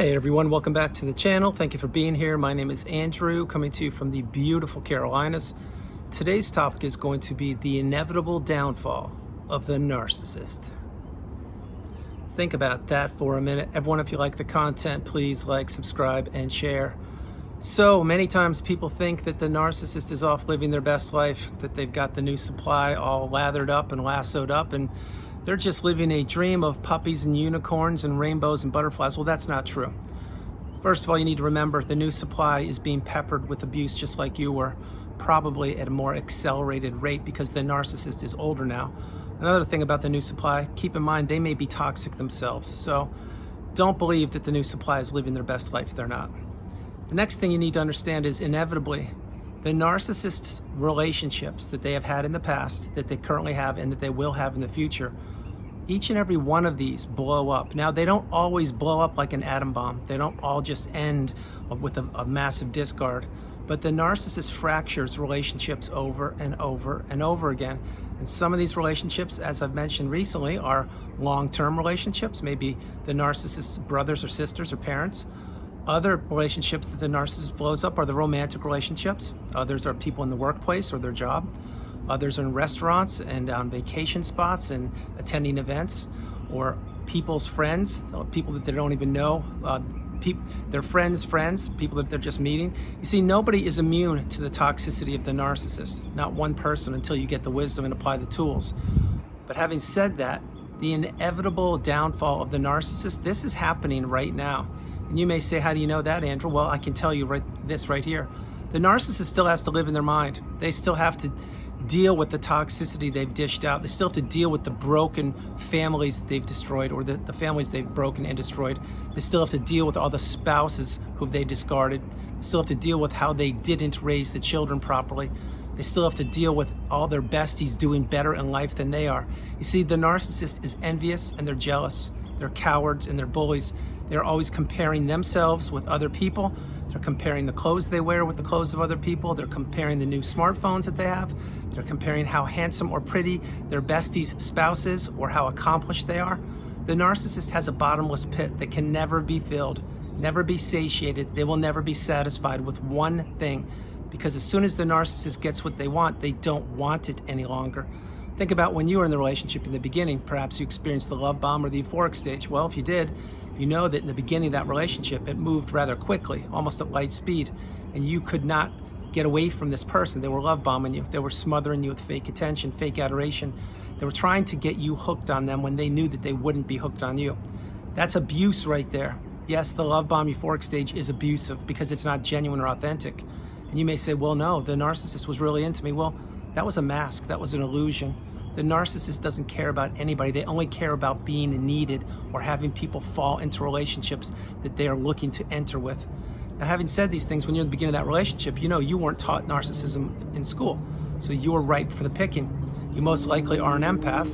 Hey everyone, welcome back to the channel. Thank you for being here. My name is Andrew, coming to you from the beautiful Carolinas. Today's topic is going to be the inevitable downfall of the narcissist. Think about that for a minute. Everyone, if you like the content, please like, subscribe, and share. So many times people think that the narcissist is off living their best life, that they've got the new supply all lathered up and lassoed up, and they're just living a dream of puppies and unicorns and rainbows and butterflies. Well, that's not true. First of all, you need to remember the new supply is being peppered with abuse just like you were, probably at a more accelerated rate because the narcissist is older now. Another thing about the new supply, keep in mind they may be toxic themselves. So don't believe that the new supply is living their best life. They're not. The next thing you need to understand is inevitably the narcissist's relationships that they have had in the past, that they currently have, and that they will have in the future, each and every one of these blow up. Now, they don't always blow up like an atom bomb. They don't all just end with a massive discard. But the narcissist fractures relationships over and over and over again. And some of these relationships, as I've mentioned recently, are long-term relationships. Maybe the narcissist's brothers or sisters or parents. Other relationships that the narcissist blows up are the romantic relationships. Others are people in the workplace or their job. Others are in restaurants and on vacation spots and attending events, or people's friends, people that they don't even know, their friends, people that they're just meeting. You see, nobody is immune to the toxicity of the narcissist, not one person, until you get the wisdom and apply the tools. But having said that, the inevitable downfall of the narcissist, this is happening right now. And you may say, how do you know that, Andrew? Well, I can tell you this right here. The narcissist still has to live in their mind. They still have to deal with the toxicity they've dished out. They still have to deal with the broken families that they've destroyed, or the families they've broken and destroyed. They still have to deal with all the spouses who they discarded. They still have to deal with how they didn't raise the children properly. They still have to deal with all their besties doing better in life than they are. You see, the narcissist is envious and they're jealous. They're cowards and they're bullies. They're always comparing themselves with other people. They're comparing the clothes they wear with the clothes of other people. They're comparing the new smartphones that they have. They're comparing how handsome or pretty their besties' spouse is, or how accomplished they are. The narcissist has a bottomless pit that can never be filled, never be satiated. They will never be satisfied with one thing, because as soon as the narcissist gets what they want, they don't want it any longer. Think about when you were in the relationship in the beginning. Perhaps you experienced the love bomb or the euphoric stage. Well, if you did, you know that in the beginning of that relationship, it moved rather quickly, almost at light speed, and you could not get away from this person. They were love bombing you. They were smothering you with fake attention, fake adoration. They were trying to get you hooked on them when they knew that they wouldn't be hooked on you. That's abuse right there. Yes, the love bomb euphoric stage is abusive because it's not genuine or authentic. And you may say, well, no, the narcissist was really into me. Well, that was a mask. That was an illusion. The narcissist doesn't care about anybody. They only care about being needed or having people fall into relationships that they are looking to enter with. Now, having said these things, when you're in the beginning of that relationship, you know you weren't taught narcissism in school. So you were ripe for the picking. You most likely are an empath.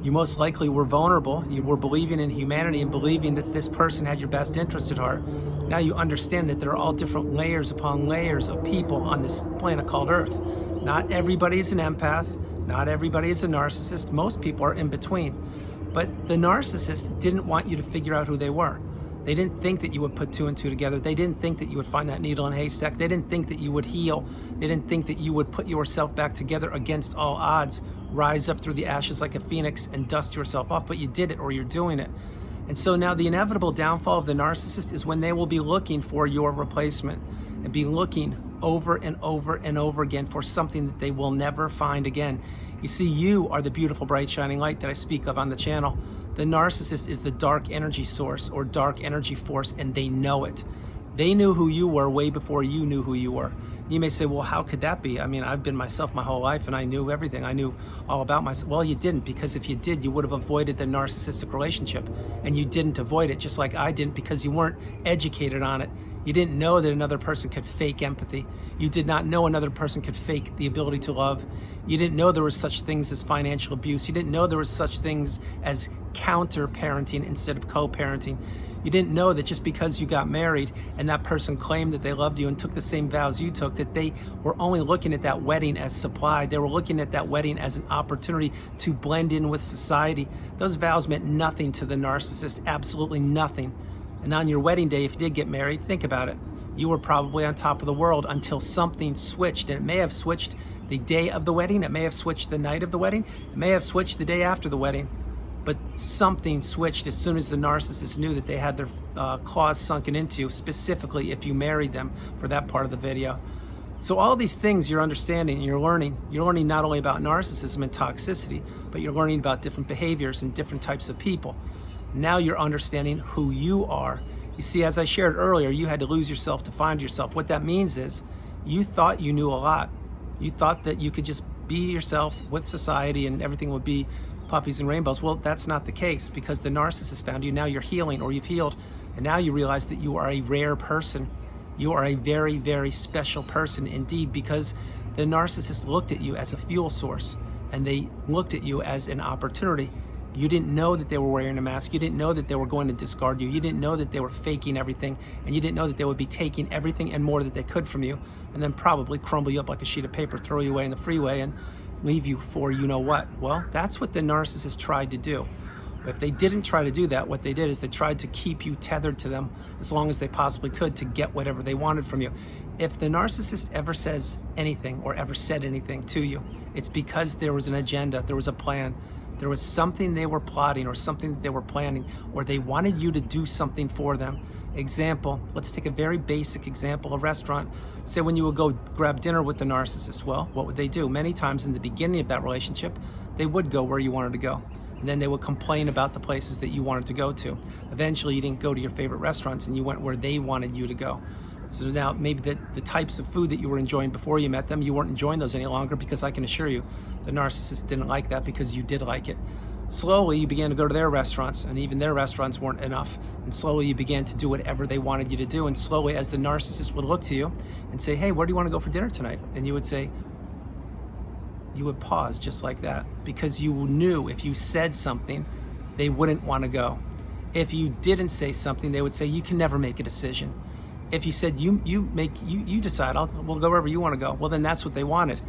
You most likely were vulnerable. You were believing in humanity and believing that this person had your best interest at heart. Now you understand that there are all different layers upon layers of people on this planet called Earth. Not everybody is an empath. Not everybody is a narcissist. Most people are in between. But the narcissist didn't want you to figure out who they were. They didn't think that you would put two and two together. They didn't think that you would find that needle in a haystack. They didn't think that you would heal. They didn't think that you would put yourself back together against all odds, rise up through the ashes like a phoenix and dust yourself off, but you did it, or you're doing it. And so now the inevitable downfall of the narcissist is when they will be looking for your replacement and be looking over and over and over again for something that they will never find again. You see, you are the beautiful, bright, shining light that I speak of on the channel. The narcissist is the dark energy source or dark energy force, and they know it. They knew who you were way before you knew who you were. You may say, well, how could that be? I mean, I've been myself my whole life and I knew everything. I knew all about myself. Well, you didn't, because if you did, you would have avoided the narcissistic relationship, and you didn't avoid it, just like I didn't, because you weren't educated on it. You didn't know that another person could fake empathy. You did not know another person could fake the ability to love. You didn't know there was such things as financial abuse. You didn't know there was such things as counter-parenting instead of co-parenting. You didn't know that just because you got married and that person claimed that they loved you and took the same vows you took, that they were only looking at that wedding as supply. They were looking at that wedding as an opportunity to blend in with society. Those vows meant nothing to the narcissist, absolutely nothing. And on your wedding day, if you did get married, think about it. You were probably on top of the world until something switched. And it may have switched the day of the wedding. It may have switched the night of the wedding. It may have switched the day after the wedding. But something switched as soon as the narcissist knew that they had their claws sunken into, specifically if you married them, for that part of the video. So all these things you're understanding and you're learning not only about narcissism and toxicity, but you're learning about different behaviors and different types of people. Now you're understanding who you are. You see, as I shared earlier, you had to lose yourself to find yourself. What that means is you thought you knew a lot. You thought that you could just be yourself with society and everything would be puppies and rainbows. Well, that's not the case, because the narcissist found you. Now you're healing, or you've healed, and now you realize that you are a rare person. You are a very, very special person indeed, because the narcissist looked at you as a fuel source, and they looked at you as an opportunity. You didn't know that they were wearing a mask. You didn't know that they were going to discard you. You didn't know that they were faking everything, and you didn't know that they would be taking everything and more that they could from you, and then probably crumble you up like a sheet of paper, throw you away in the freeway, and leave you for you know what. Well, that's what the narcissist tried to do. If they didn't try to do that, what they did is they tried to keep you tethered to them as long as they possibly could to get whatever they wanted from you. If the narcissist ever says anything or ever said anything to you, it's because there was an agenda, there was a plan, there was something they were plotting or something that they were planning, or they wanted you to do something for them. Example, let's take a very basic example, a restaurant. Say when you would go grab dinner with the narcissist, well, what would they do? Many times in the beginning of that relationship, they would go where you wanted to go. And then they would complain about the places that you wanted to go to. Eventually, you didn't go to your favorite restaurants and you went where they wanted you to go. So now maybe the types of food that you were enjoying before you met them, you weren't enjoying those any longer, because I can assure you, the narcissist didn't like that because you did like it. Slowly, you began to go to their restaurants, and even their restaurants weren't enough. And slowly, you began to do whatever they wanted you to do. And slowly, as the narcissist would look to you and say, hey, where do you want to go for dinner tonight? And you would say, you would pause just like that, because you knew if you said something, they wouldn't want to go. If you didn't say something, they would say, you can never make a decision. If you said, you decide, we'll go wherever you want to go, well, then that's what they wanted.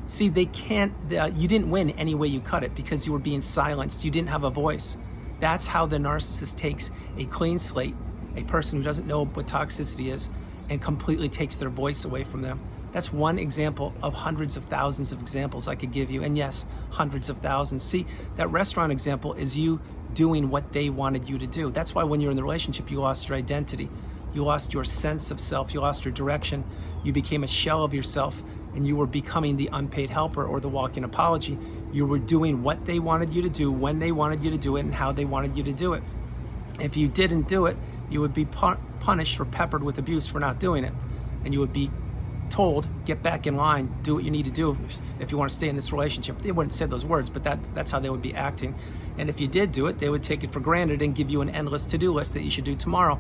See, they can't, you didn't win any way you cut it, because you were being silenced. You didn't have a voice. That's how the narcissist takes a clean slate, a person who doesn't know what toxicity is, and completely takes their voice away from them. That's one example of hundreds of thousands of examples I could give you. And yes, hundreds of thousands. See, that restaurant example is you doing what they wanted you to do. That's why when you're in the relationship, you lost your identity. You lost your sense of self. You lost your direction. You became a shell of yourself, and you were becoming the unpaid helper or the walking apology. You were doing what they wanted you to do, when they wanted you to do it, and how they wanted you to do it. If you didn't do it, you would be punished or peppered with abuse for not doing it. And you would be told, get back in line, do what you need to do if you want to stay in this relationship. They wouldn't say those words, but that's how they would be acting. And if you did do it, they would take it for granted and give you an endless to-do list that you should do tomorrow.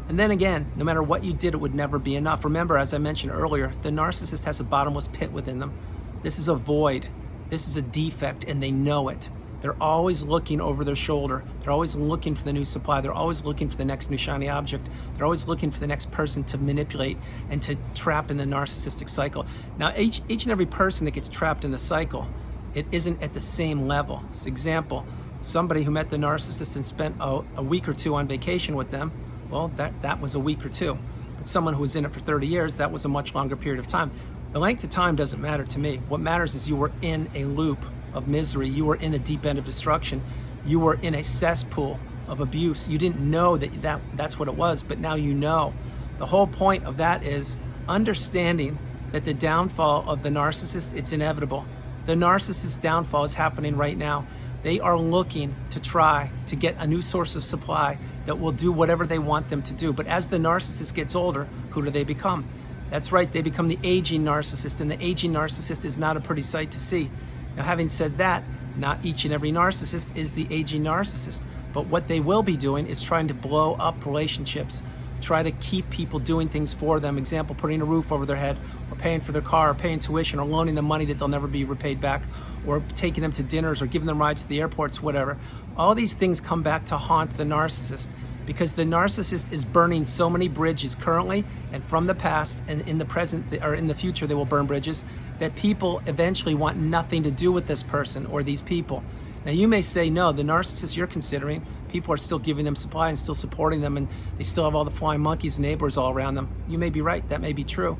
And then again, no matter what you did, it would never be enough. Remember, as I mentioned earlier, the narcissist has a bottomless pit within them. This is a void. This is a defect, and they know it. They're always looking over their shoulder. They're always looking for the new supply. They're always looking for the next new shiny object. They're always looking for the next person to manipulate and to trap in the narcissistic cycle. Now, each and every person that gets trapped in the cycle, it isn't at the same level. For example, somebody who met the narcissist and spent a week or two on vacation with them, well, that was a week or two. But someone who was in it for 30 years, that was a much longer period of time. The length of time doesn't matter to me. What matters is you were in a loop of misery. You were in a deep end of destruction. You were in a cesspool of abuse. You didn't know that's what it was, but now you know. The whole point of that is understanding that the downfall of the narcissist, it's inevitable. The narcissist's downfall is happening right now. They are looking to try to get a new source of supply that will do whatever they want them to do. But as the narcissist gets older, who do they become? That's right, they become the aging narcissist, and the aging narcissist is not a pretty sight to see. Now, having said that, not each and every narcissist is the aging narcissist, but what they will be doing is trying to blow up relationships, try to keep people doing things for them. Example, putting a roof over their head, or paying for their car, or paying tuition, or loaning them money that they'll never be repaid back, or taking them to dinners, or giving them rides to the airports, whatever. All these things come back to haunt the narcissist, because the narcissist is burning so many bridges currently and from the past, and in the present or in the future they will burn bridges, that people eventually want nothing to do with this person or these people. Now you may say, no, the narcissist you're considering, people are still giving them supply and still supporting them, and they still have all the flying monkeys and neighbors all around them. You may be right, that may be true.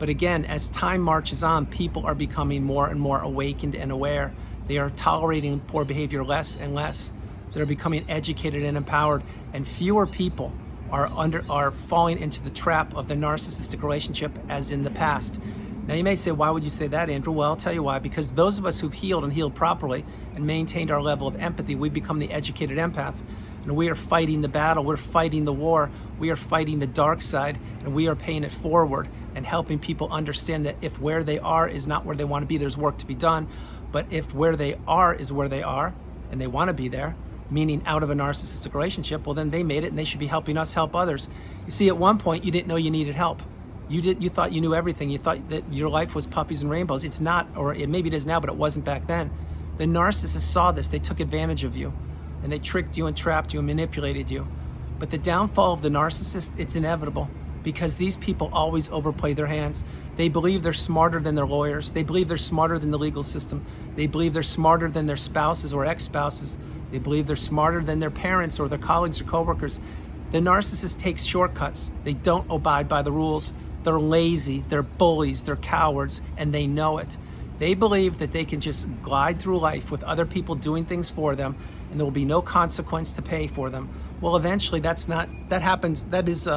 But again, as time marches on, people are becoming more and more awakened and aware. They are tolerating poor behavior less and less. They're becoming educated and empowered, and fewer people are falling into the trap of the narcissistic relationship as in the past. Now you may say, why would you say that, Andrew? Well, I'll tell you why. Because those of us who've healed and healed properly and maintained our level of empathy, we become the educated empath. And we are fighting the battle, we're fighting the war, we are fighting the dark side, and we are paying it forward and helping people understand that if where they are is not where they want to be, there's work to be done. But if where they are is where they are, and they want to be there, meaning out of a narcissistic relationship, well then they made it and they should be helping us help others. You see, at one point you didn't know you needed help. You thought you knew everything. You thought that your life was puppies and rainbows. It's not, or maybe it is now, but it wasn't back then. The narcissist saw this, they took advantage of you, and they tricked you and trapped you and manipulated you. But the downfall of the narcissist, it's inevitable, because these people always overplay their hands. They believe they're smarter than their lawyers. They believe they're smarter than the legal system. They believe they're smarter than their spouses or ex-spouses. They believe they're smarter than their parents or their colleagues or coworkers. The narcissist takes shortcuts. They don't abide by the rules. They're lazy, they're bullies, they're cowards, and they know it. They believe that they can just glide through life with other people doing things for them, and there will be no consequence to pay for them. Well, eventually that happens, that is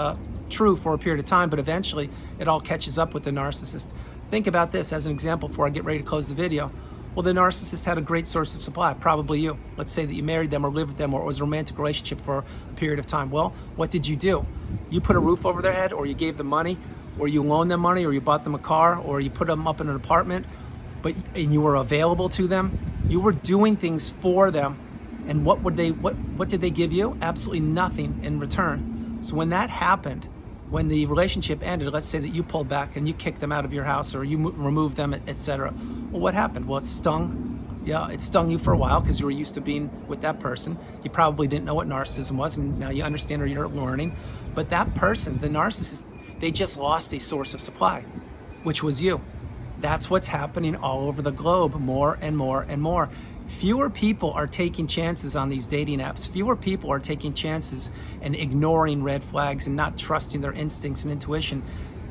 true for a period of time, but eventually it all catches up with the narcissist. Think about this as an example before I get ready to close the video. Well, the narcissist had a great source of supply, probably you. Let's say that you married them or lived with them, or it was a romantic relationship for a period of time. Well, what did you do? You put a roof over their head, or you gave them money, or you loaned them money, or you bought them a car, or you put them up in an apartment, and you were available to them. You were doing things for them, and what did they give you? Absolutely nothing in return. So when that happened, when the relationship ended, let's say that you pulled back and you kicked them out of your house, or you removed them, etc. Well, what happened? Well, it stung. Yeah, it stung you for a while because you were used to being with that person. You probably didn't know what narcissism was, and now you understand, or you're learning. But that person, the narcissist, they just lost a source of supply, which was you. That's what's happening all over the globe, more and more and more. Fewer people are taking chances on these dating apps. Fewer people are taking chances and ignoring red flags and not trusting their instincts and intuition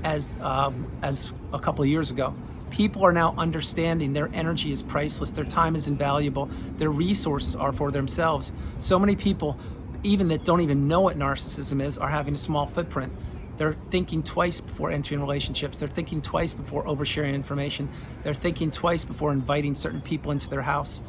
as a couple of years ago. People are now understanding their energy is priceless, their time is invaluable, their resources are for themselves. So many people, even that don't even know what narcissism is, are having a small footprint. They're thinking twice before entering relationships. They're thinking twice before oversharing information. They're thinking twice before inviting certain people into their house.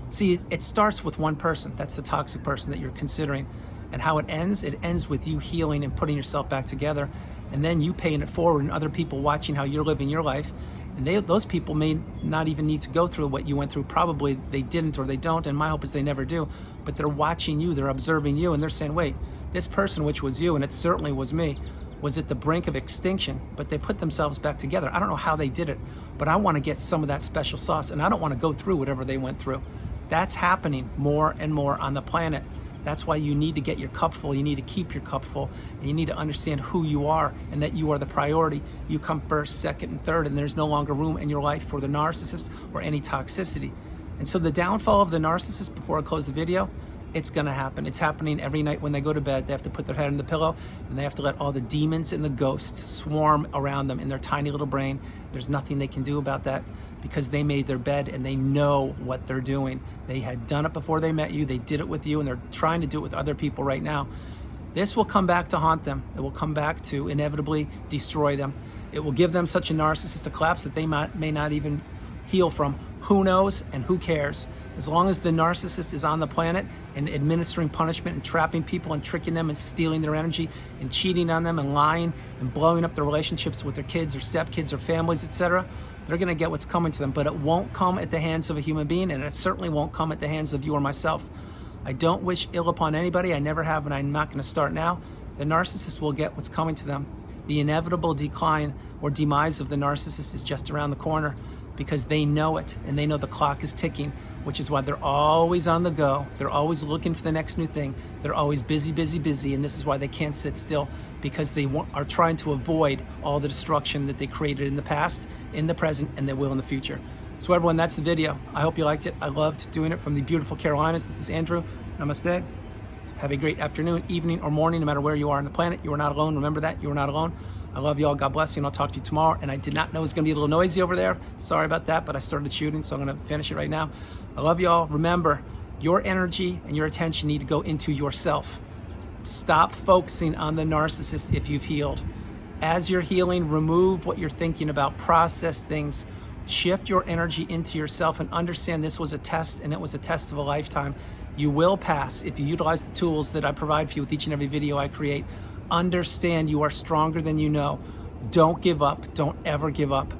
See, it starts with one person. That's the toxic person that you're considering. And how it ends with you healing and putting yourself back together, and then you paying it forward and other people watching how you're living your life. And those people may not even need to go through what you went through. Probably they didn't, or they don't, and my hope is they never do. But they're watching you, they're observing you, and they're saying, wait, this person, which was you, and it certainly was me, was at the brink of extinction, but they put themselves back together. I don't know how they did it, but I want to get some of that special sauce, and I don't want to go through whatever they went through. That's happening more and more on the planet. That's why you need to get your cup full. You need to keep your cup full, and you need to understand who you are and that you are the priority. You come first, second, and third, and there's no longer room in your life for the narcissist or any toxicity. And so the downfall of the narcissist, before I close the video, it's gonna happen. It's happening every night when they go to bed. They have to put their head on the pillow, and they have to let all the demons and the ghosts swarm around them in their tiny little brain. There's nothing they can do about that, because they made their bed and they know what they're doing. They had done it before they met you. They did it with you, and they're trying to do it with other people right now. This will come back to haunt them. It will come back to inevitably destroy them. It will give them such a narcissistic collapse that they may not even heal from. Who knows and who cares? As long as the narcissist is on the planet and administering punishment and trapping people and tricking them and stealing their energy and cheating on them and lying and blowing up their relationships with their kids or stepkids or families, etc., they're gonna get what's coming to them. But it won't come at the hands of a human being, and it certainly won't come at the hands of you or myself. I don't wish ill upon anybody. I never have, and I'm not gonna start now. The narcissist will get what's coming to them. The inevitable decline or demise of the narcissist is just around the corner, because they know it, and they know the clock is ticking, which is why they're always on the go. They're always looking for the next new thing. They're always busy, busy, busy, and this is why they can't sit still, because they are trying to avoid all the destruction that they created in the past, in the present, and they will in the future. So everyone, that's the video. I hope you liked it. I loved doing it from the beautiful Carolinas. This is Andrew. Namaste. Have a great afternoon, evening, or morning, no matter where you are on the planet. You are not alone. Remember that. You are not alone. I love you all. God bless you, and I'll talk to you tomorrow. And I did not know it was going to be a little noisy over there. Sorry about that, but I started shooting, so I'm going to finish it right now. I love you all. Remember, your energy and your attention need to go into yourself. Stop focusing on the narcissist if you've healed. As you're healing, remove what you're thinking about, process things, shift your energy into yourself, and understand this was a test, and it was a test of a lifetime. You will pass if you utilize the tools that I provide for you with each and every video I create. Understand you are stronger than you know. Don't give up. Don't ever give up.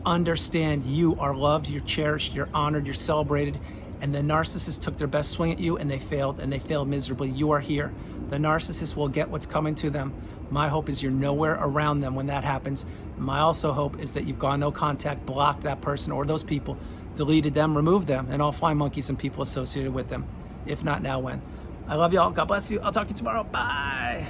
Understand you are loved, you're cherished, you're honored, you're celebrated. And the narcissist took their best swing at you and they failed miserably. You are here. The narcissist will get what's coming to them. My hope is you're nowhere around them when that happens. My also hope is that you've gone no contact, blocked that person or those people, deleted them, removed them, and all flying monkeys and people associated with them. If not now, when? I love you all. God bless you. I'll talk to you tomorrow. Bye.